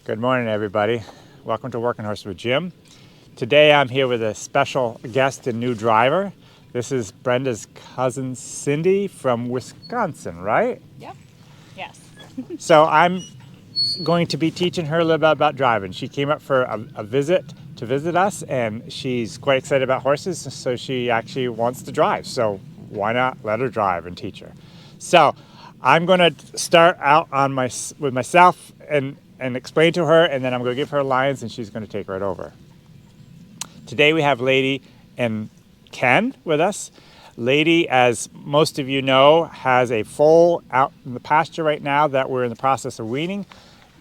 Good morning, everybody. Welcome to Working Horse with Jim. Today I'm here with a special guest and new driver. This is Brenda's cousin Cindy from Wisconsin, right? Yep. Yes. So I'm going to be teaching her a little bit about driving. She came up for a visit to visit us, and she's quite excited about horses, so she actually wants to drive. So why not let her drive and teach her? So I'm going to start out on with myself and explain to her, and then I'm going to give her lines, and she's going to take right over. Today we have Lady and Ken with us. Lady, as most of you know, has a foal out in the pasture right now that we're in the process of weaning,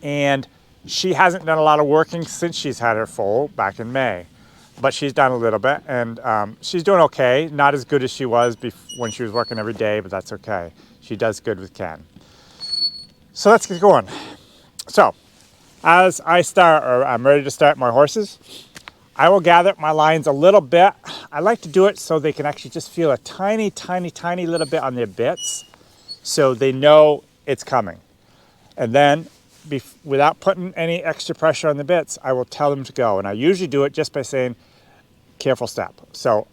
and she hasn't done a lot of working since she's had her foal back in May, but she's done a little bit, and she's doing okay. Not as good as she was when she was working every day, but that's okay. She does good with Ken. So let's get going. So as I'm ready to start my horses, I will gather up my lines a little bit. I like to do it so they can actually just feel a tiny, tiny, tiny little bit on their bits so they know it's coming. And then, without putting any extra pressure on the bits, I will tell them to go. And I usually do it just by saying, careful step. So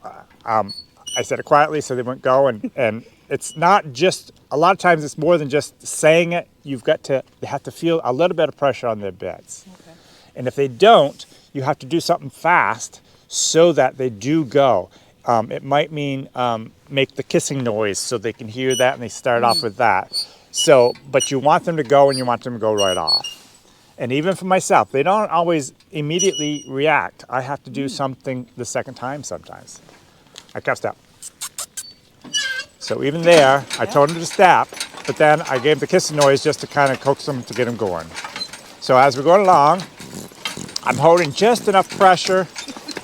I said it quietly so they won't go. And it's not just, a lot of times it's more than just saying it. They have to feel a little bit of pressure on their bits. Okay. And if they don't, you have to do something fast so that they do go. It might mean make the kissing noise so they can hear that and they start off with that. So, but you want them to go and you want them to go right off. And even for myself, they don't always immediately react. I have to do something the second time sometimes. I kept step. So even there, I told them to stop, but then I gave the kissing noise just to kind of coax them to get them going. So as we're going along, I'm holding just enough pressure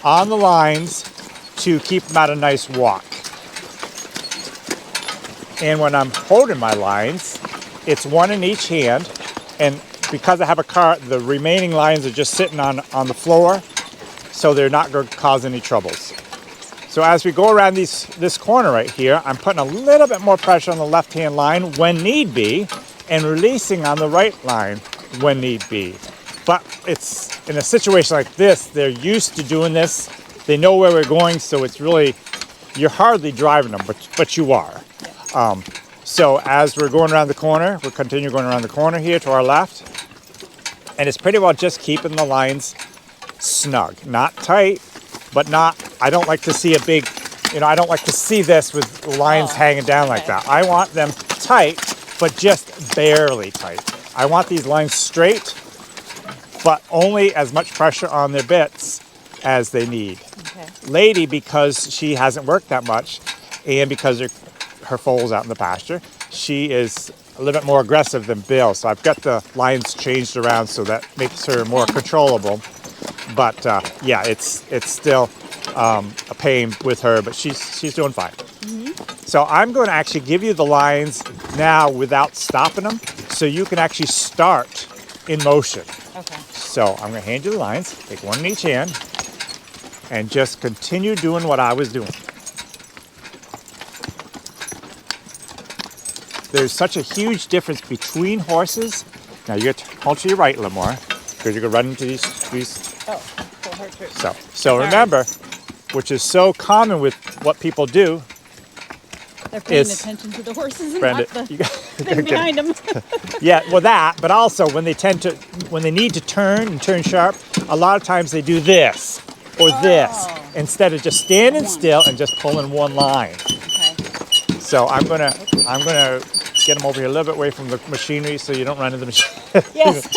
on the lines to keep them at a nice walk. And when I'm holding my lines, it's one in each hand, and because I have a cart, the remaining lines are just sitting on the floor, so they're not going to cause any troubles. So as we go around this corner right here, I'm putting a little bit more pressure on the left-hand line when need be, and releasing on the right line when need be. But it's in a situation like this, they're used to doing this. They know where we're going, so it's really, you're hardly driving them, but you are. So as we're going around the corner, we'll continue going around the corner here to our left. And it's pretty well just keeping the lines snug. Not tight, but not, I don't like to see a big, I don't like to see this with lines hanging down like that. I want them tight, but just barely tight. I want these lines straight, but only as much pressure on their bits as they need. Okay. Lady, because she hasn't worked that much, and because her foal's out in the pasture, she is a little bit more aggressive than Bill. So I've got the lines changed around so that makes her more controllable. But yeah, it's still a pain with her, but she's doing fine. Mm-hmm. So I'm going to actually give you the lines now without stopping them, so you can actually start in motion. Okay. So I'm going to hand you the lines, take one in each hand, and just continue doing what I was doing. There's such a huge difference between horses. Now you have to hold to your right a little more, because you're going to run into these. Oh, full heart too. So remember, which is so common with what people do. They're paying attention to the horses and Brenda, not the thing behind them. Yeah, well that, but also when they need to turn sharp, a lot of times they do this or this instead of just standing still and just pulling one line. Okay. So I'm gonna get them over here a little bit away from the machinery so you don't run into the machine. Yes.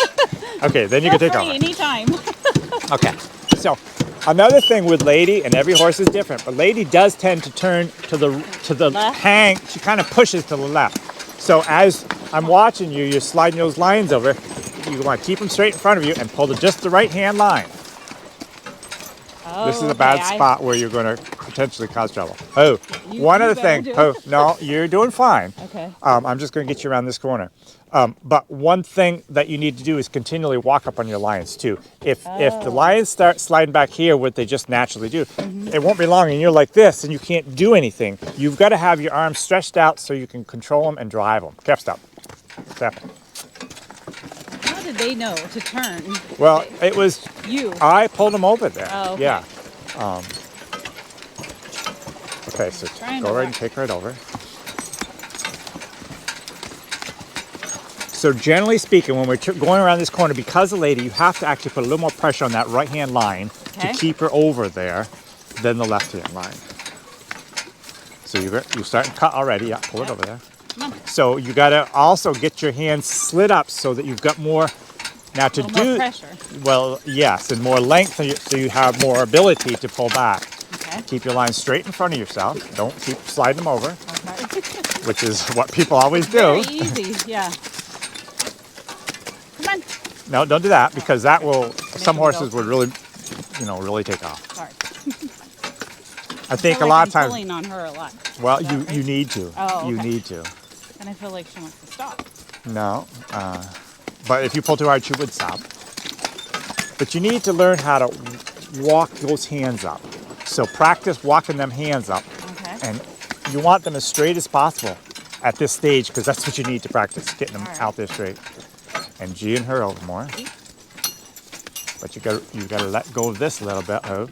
Okay, then you can take off. Anytime. Okay, so another thing with Lady, and every horse is different, but Lady does tend to turn to the hang. She kind of pushes to the left. So as I'm watching you, you're sliding those lines over. You want to keep them straight in front of you and pull just the right hand line. This is a bad spot where you're going to potentially cause trouble. One other thing. No, you're doing fine. Okay. I'm just going to get you around this corner. But one thing that you need to do is continually walk up on your lines too. If the lines start sliding back here, what they just naturally do, it won't be long and you're like this and you can't do anything. You've got to have your arms stretched out so you can control them and drive them. Step. How did they know to turn? Well, it was You. I pulled them over there. Oh, okay. Yeah. Okay, so Trying go to right and walk. take right over. So generally speaking, when we're going around this corner, because of the lady, you have to actually put a little more pressure on that right-hand line Okay. to keep her over there than the left-hand line. So you're starting to cut already. Yeah, pull it over there. Come on. So you got to also get your hands slid up so that you've got more. Now to A little do more pressure. well, yes, and more length, so you have more ability to pull back. Okay. Keep your lines straight in front of yourself. Don't keep sliding them over, Okay. which is what people always do. Very easy. Yeah. Come on. No, don't do that because that will. Some them horses go. would really, really take off. Sorry. I think feel a like lot I'm of times. pulling on her a lot. Well, Is that you right? need to. Oh, You okay. need to. And I feel like she wants to stop. No, but if you pull too hard, she would stop. But you need to learn how to walk those hands up. So practice walking them hands up, Okay. and you want them as straight as possible at this stage because that's what you need to practice, getting them All right. out there straight. And G and her a little more. But you got to let go of this a little bit. Oh,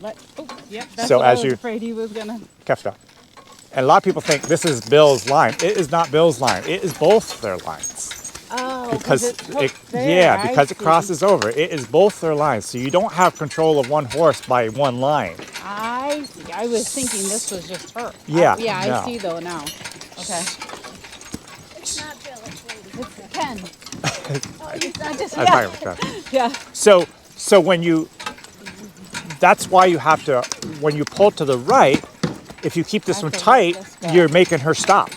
Yep. That's So what I as was you- afraid he was gonna. Kefta. And a lot of people think this is Bill's line. It is not Bill's line. It is both their lines. Oh, Because it's it, hooked there. because I it see. crosses over. It is both their lines. So you don't have control of one horse by one line. I see. I was thinking this was just her. Yeah, I no. see though now. Okay. It's not Bill, it's Lady. It's Ken. Oh, it's not just I'm talking about that. Yeah. So when you, that's why you have to, when you pull to the right, if you keep this I one think tight, this guy- you're making her stop.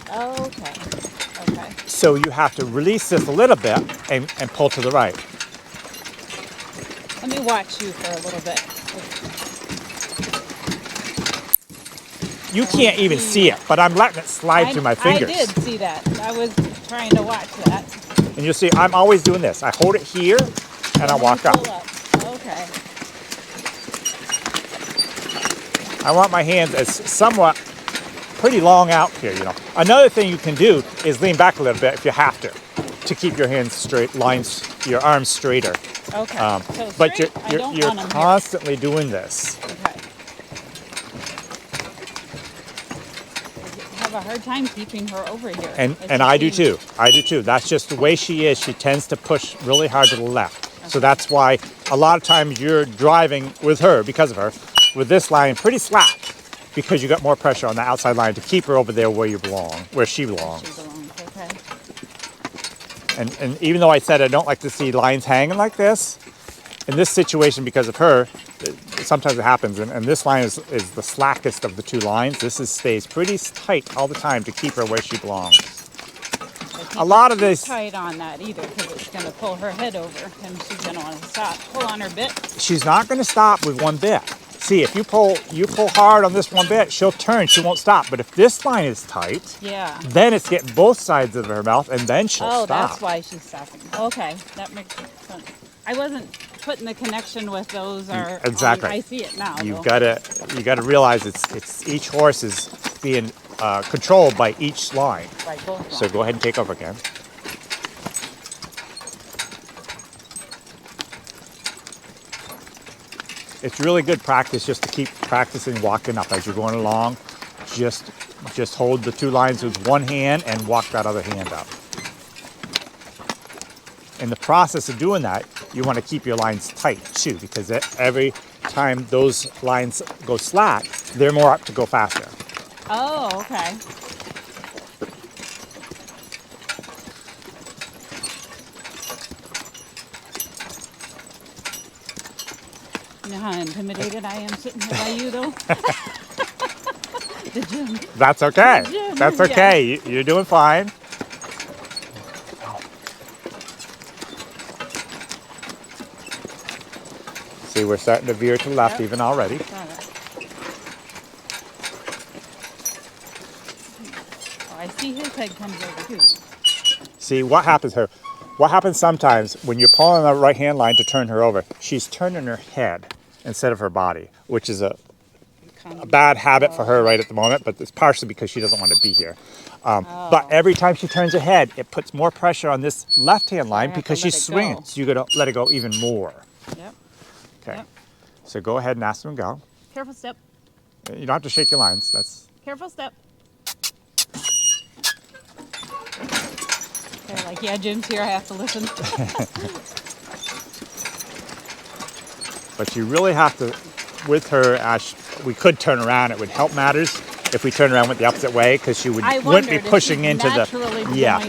Okay. Okay. So you have to release this a little bit and pull to the right. Let me watch you for a little bit. You can't even see it, but I'm letting it slide through my fingers. I did see that. I was trying to watch that. And you'll see, I'm always doing this. I hold it here and I walk Pull up. Okay. I want my hands as somewhat pretty long out here, Another thing you can do is lean back a little bit if you have to keep your hands straight, your arms straighter. Okay. So But straight, I don't you're want 'em here. constantly doing this. Okay. I have a hard time keeping her over here. And I do too. I do too. That's just the way she is. She tends to push really hard to the left. So that's why a lot of times you're driving with her, because of her, with this line pretty slack, because you got more pressure on the outside line to keep her over there where you belong, where she belongs. She belongs. Okay. And even though I said I don't like to see lines hanging like this, in this situation, because of her, sometimes it happens. And this line is the slackest of the two lines. This stays pretty tight all the time to keep her where she belongs. A lot of this, Tight on that either, because it's going to pull her head over, and she's going to want to stop. Pull on her bit. she's not going to stop with one bit. See, if you pull hard on this one bit, she'll turn. She won't stop. But if this line is tight, Yeah. then it's getting both sides of her mouth, and then she'll Oh, stop. that's why she's stopping. Okay, that makes sense. I wasn't putting the connection with those. Are Exactly. I see it now. You though. gotta realize it's each horse is being controlled by each line. Right, both So lines. go ahead and take over again. It's really good practice just to keep practicing walking up as you're going along. Just hold the two lines with one hand and walk that other hand up. In the process of doing that, you want to keep your lines tight too, because every time those lines go slack, they're more apt to go faster. Oh, okay. You know how intimidated I am sitting here by you, though? The gym. That's okay. Yeah, That's yeah. okay. You're doing fine. See, we're starting to veer to the left Yep. even already. Got it. Oh, I see his head comes over too. See, what happens here? What happens sometimes when you're pulling the right hand line to turn her over, she's turning her head instead of her body, which is a a bad habit for her right at the moment, but it's partially because she doesn't want to be here. But every time she turns her head, it puts more pressure on this left-hand line because she's swinging. So you got to let it go even more. Yep. Okay. Yep. So go ahead and ask them to go. Careful step. You don't have to shake your lines. That's Careful step. They're like, yeah, Jim's here. I have to listen. But you really have to, with her, we could turn around. It would help matters if we turn around went the opposite way because she wouldn't be pushing into the, yeah,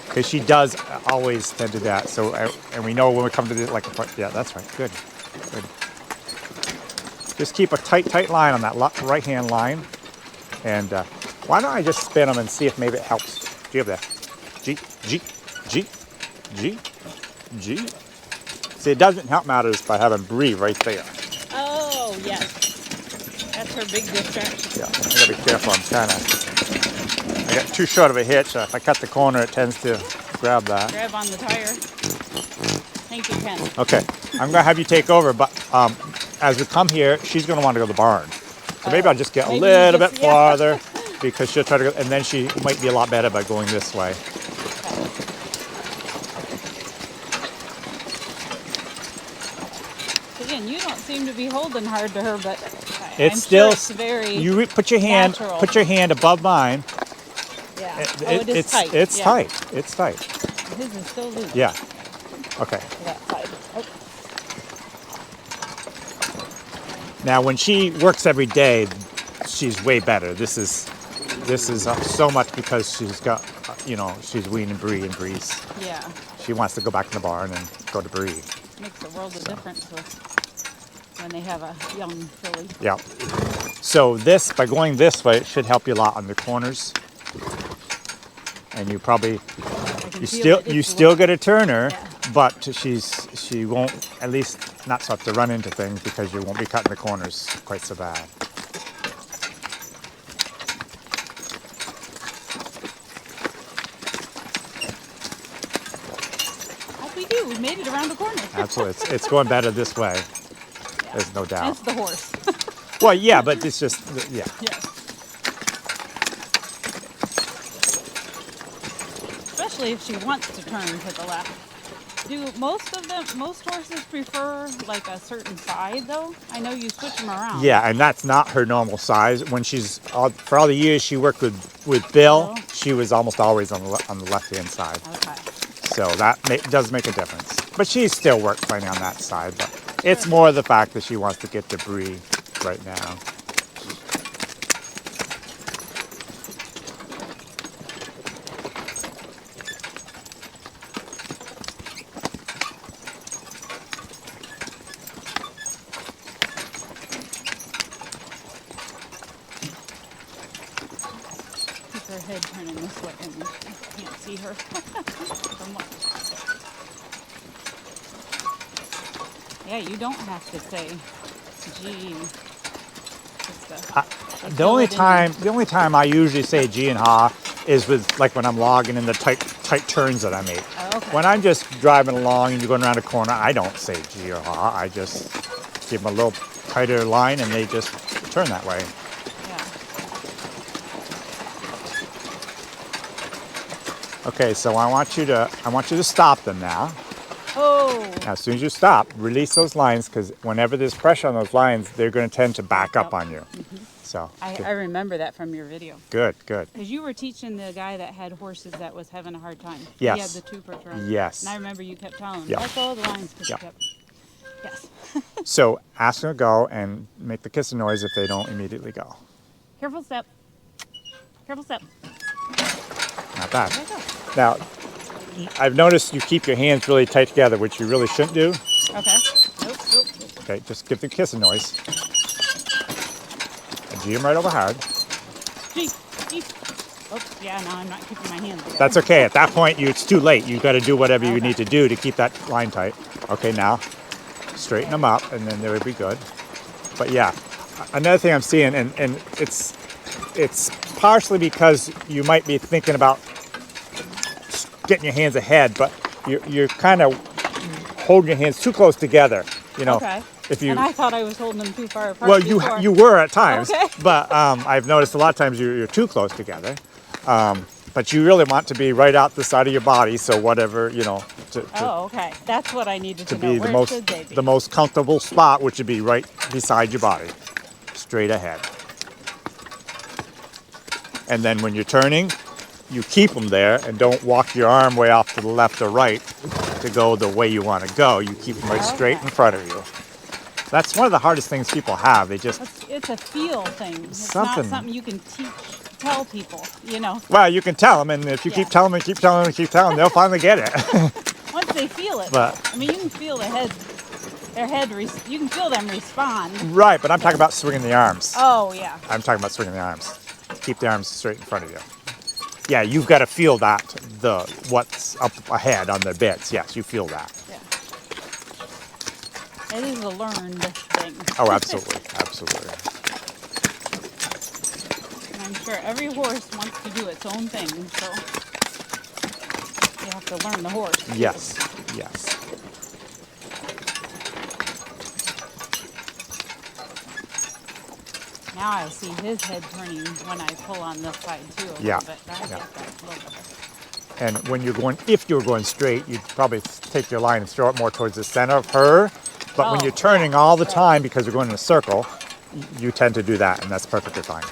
because she does always tend to that. So, and we know when we come to the, like, yeah, that's right. Good. Good. Just keep a tight line on that right-hand line. And why don't I just spin them and see if maybe it helps. Do you have that? G, G, G, G, G. See, it doesn't help matters by having Bree right there. Oh, yes. That's her big distraction. Yeah, I gotta be careful. I got too short of a hitch. If I cut the corner, it tends to grab that. Grab on the tire. Thank you, Ken. Okay, I'm gonna have you take over, but as we come here, she's gonna want to go to the barn. So maybe I'll just get a little bit farther because she'll try to go, and then she might be a lot better by going this way. Again, you don't seem to be holding hard to her, but It's I'm still, sure it's very you put your hand, natural. above mine. Yeah. It is tight. It's tight. It's tight. His is still loose. Yeah. Okay. That side. Oh. Now, when she works every day, she's way better. This is so much because she's got, she's weaning Bree and Breeze. Yeah. She wants to go back in the barn and go to Bree. Makes a world of difference when they have a young filly. Yeah. So by going this way, it should help you a lot on the corners. And you probably, you still get a turner, but she won't, at least not start to run into things because you won't be cutting the corners quite so bad. We made it around the corner. Absolutely. It's going better this way. Yeah. There's no doubt. It's the horse. Well, yeah, but it's just, yeah. Yeah. Especially if she wants to turn to the left. Do most horses prefer like a certain side though? I know you switch them around. Yeah, and that's not her normal size. When for all the years she worked with Bill, she was almost always on the left-hand side. Okay. So that does make a difference. But she still works plenty on that side. But it's more the fact that she wants to get to Bree right now. Keep her head turning this way and you can't see her so much. Yeah, you don't have to say G. The only time I usually say G and ha is with like when I'm logging in the tight turns that I make. Oh, okay. When I'm just driving along and you're going around a corner, I don't say G or ha. I just give them a little tighter line and they just turn that way. Yeah. Okay, so I want you to stop them now. Oh. Now, as soon as you stop, release those lines because whenever there's pressure on those lines, they're going to tend to back up on you. Mm-hmm. So I remember that from your video. Good. Because you were teaching the guy that had horses that was having a hard time. Yes. He had the two Percheron. Yes. And I remember you kept telling him, Yeah. let go of the lines. Yeah. Yes. So ask them to go and make the kissing noise if they don't immediately go. Careful step. Careful step. Not bad. There you go. Now, I've noticed you keep your hands really tight together, which you really shouldn't do. Okay. Nope. Okay, just give the kissing noise. And G them right over hard. G. Oh, yeah, now I'm not keeping my hands together. That's okay. At that point, it's too late. You've got to do whatever you need to do to keep that line tight. Okay, now straighten them up, and then they would be good. But yeah, another thing I'm seeing, and it's partially because you might be thinking about getting your hands ahead, but you're kind of holding your hands too close together. Okay. if you And I thought I was holding them too far apart well, before. you were at times, Okay. but I've noticed a lot of times you're too close together. But you really want to be right out the side of your body, so whatever, you know, to Oh, okay. That's what I needed to know. be Where should they be? the most comfortable spot, which would be right beside your body, straight ahead. And then when you're turning, you keep them there and don't walk your arm way off to the left or right to go the way you want to go. You keep them right straight in front of you. That's one of the hardest things people have. They just It's a feel thing. It's Something. not something you can tell people, you know. well, you can tell them, and if you keep telling them, keep telling them, keep telling them, they'll finally get it. Once they feel it. But- I mean, you can feel you can feel them respond. Right, but I'm talking about swinging the arms. Oh, yeah. I'm talking about swinging the arms. Keep the arms straight in front of you. Yeah, you've got to feel that, what's up ahead on their bits. Yes, you feel that. Yeah. It is a learned thing. Oh, absolutely, absolutely. And I'm sure every horse wants to do its own thing, so you have to learn the horse. Yes, yes. Now I see his head turning when I pull on this side too a Yeah, little bit. I yeah. get that a little bit. And when if you're going straight, you'd probably take your line and throw it more towards the center of her. But when Oh, you're turning yeah, all the right. time because you're going in a circle, you tend to do that, and that's perfectly fine.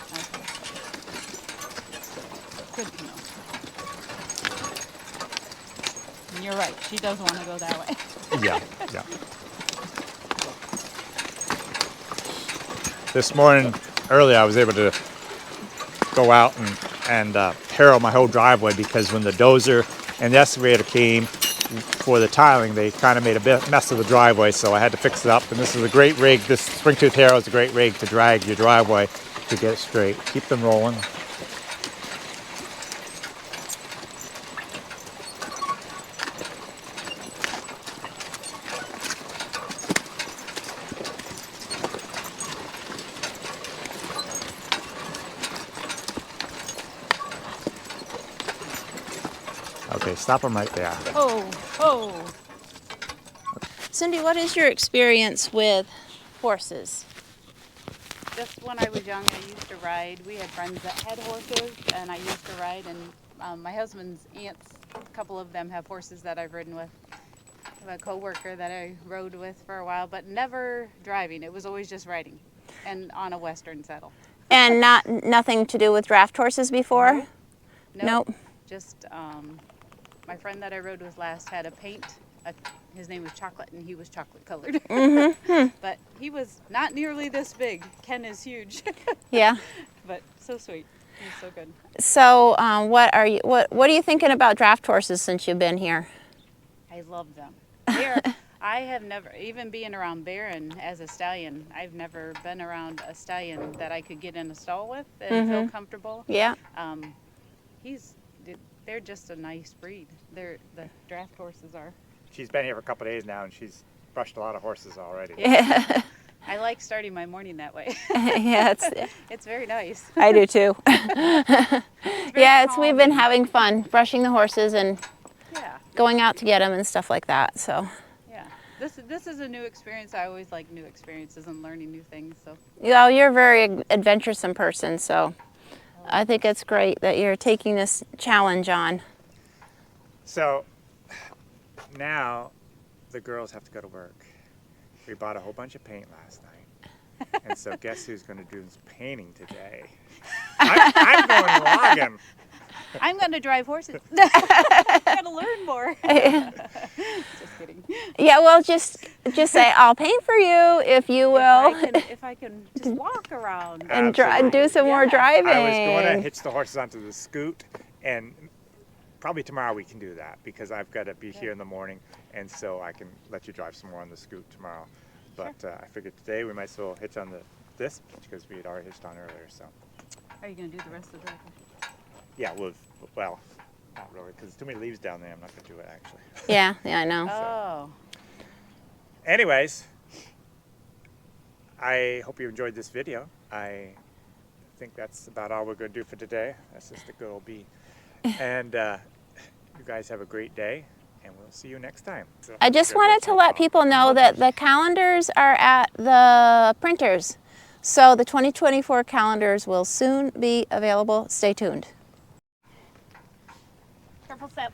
Okay. Good to know. And you're right. She does want to go that way. Yeah, yeah. This morning, early, I was able to go out and harrow my whole driveway because when the dozer and the excavator came for the tiling, they kind of made a mess of the driveway, so I had to fix it up. And this is a great rig. This spring-tooth harrow is a great rig to drag your driveway to get it straight. Keep them rolling. Okay, stop them right there. Oh, oh. Cindy, what is your experience with horses? Just when I was young, I used to ride. We had friends that had horses, and I used to ride. And my husband's aunts, a couple of them have horses that I've ridden with. I have a coworker that I rode with for a while, but never driving. It was always just riding, and on a Western saddle. And nothing to do with draft horses before? Nope. Just my friend that I rode with last had a paint. His name was Chocolate, and he was chocolate colored. Mm-hmm. But he was not nearly this big. Ken is huge, Yeah. but so sweet. He's so good. So, what are you thinking about draft horses since you've been here? I love them. I have never, even being around Barron as a stallion, I've never been around a stallion that I could get in a stall with and feel comfortable. Yeah. They're just a nice breed. The draft horses are. She's been here for a couple of days now, and she's brushed a lot of horses already. Yeah. I like starting my morning that way. Yeah. It's very nice. I do too. Yeah. We've been calming. having fun brushing the horses and Yeah, going out to get them and stuff like that. So, yeah. This is a new experience. I always like new experiences and learning new things. So you're a very adventuresome person. So, I think it's great that you're taking this challenge on. So now the girls have to go to work. We bought a whole bunch of paint last night. And so guess who's going to do this painting today? I'm going logging. I'm going to drive horses. I got to learn more. Just kidding. Yeah. Well, just say I'll paint for you if you will. If I can just walk around. And do some more Yeah. driving. I was going to hitch the horses onto the scoot, and probably tomorrow we can do that because I've got to be here in the morning, and so I can let you drive some more on the scoot tomorrow. But I figured today we might as well hitch on this because we had already hitched on earlier. So Are you going to do the rest of the driving? yeah, well, not really because there's too many leaves down there. I'm not going to do it actually. Yeah, I know. Oh. Anyways, I hope you enjoyed this video. I think that's about all we're going to do for today. That's just a good old bee. And you guys have a great day. and we'll see you next time. So, I just wanted to let people know that the calendars are at the printers. So the 2024 calendars will soon be available. Stay tuned. Careful step.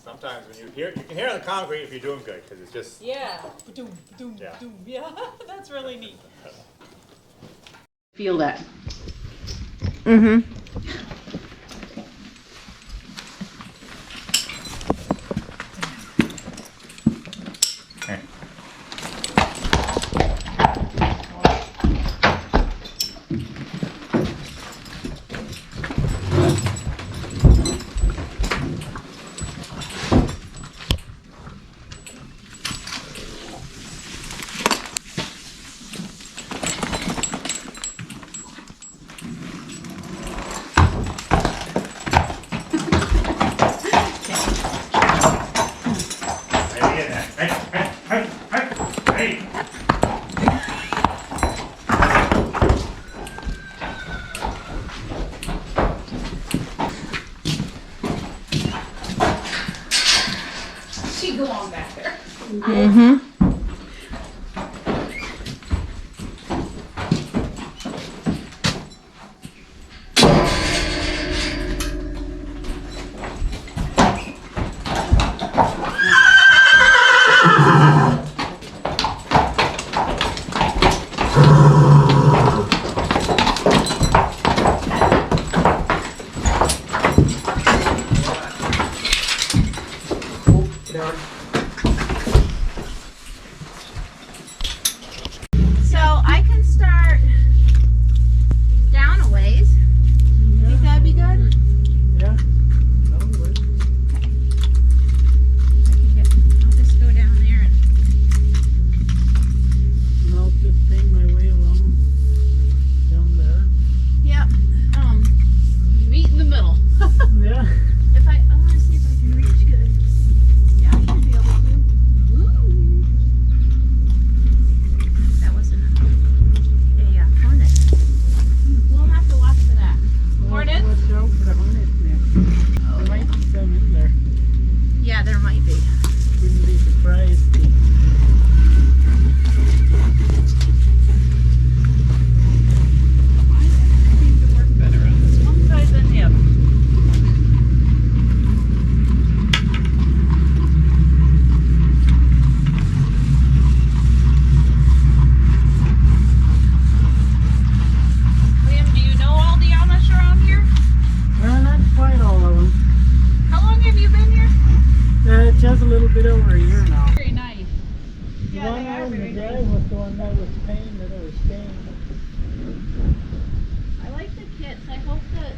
Sometimes when you can hear the concrete if you're doing good, because it's just. Yeah. Ba-doom, ba-doom, ba-doom. Yeah, that's really neat. Feel that. Mm-hmm. She go on back there. Mm-hmm. Yeah, there might be. Wouldn't be surprised. Seems to work better on this one side than the other. William, do you know all the Amish around here? Well, not quite all of them. How long have you been here? Just a little bit over a year now. Very nice. The one out in the drive was the one that was paying that I was staying. I like the kits. I hope that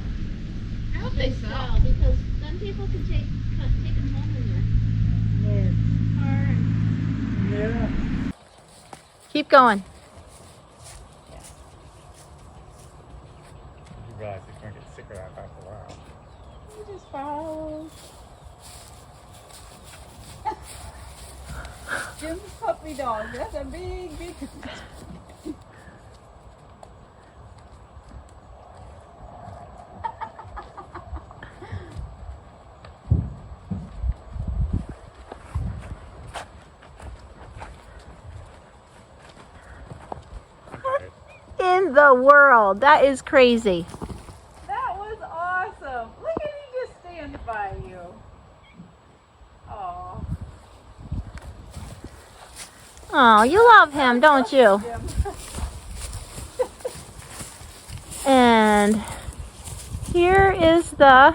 I hope they sell. because then people can take them home in their car. Yeah. Keep going. You realize he's going to get sick of that after a while. You just follow. Jim's puppy dog. That's a big. In the world. That is crazy. That was awesome. Look at he just stand by you. Oh, Oh, you love him, don't you? Jim. And here is the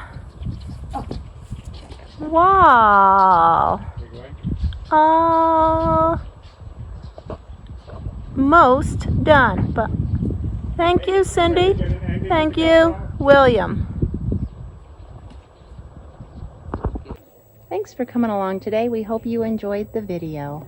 wall. Almost done, but thank you, Cindy. Thank you, William. Thanks for coming along today. We hope you enjoyed the video.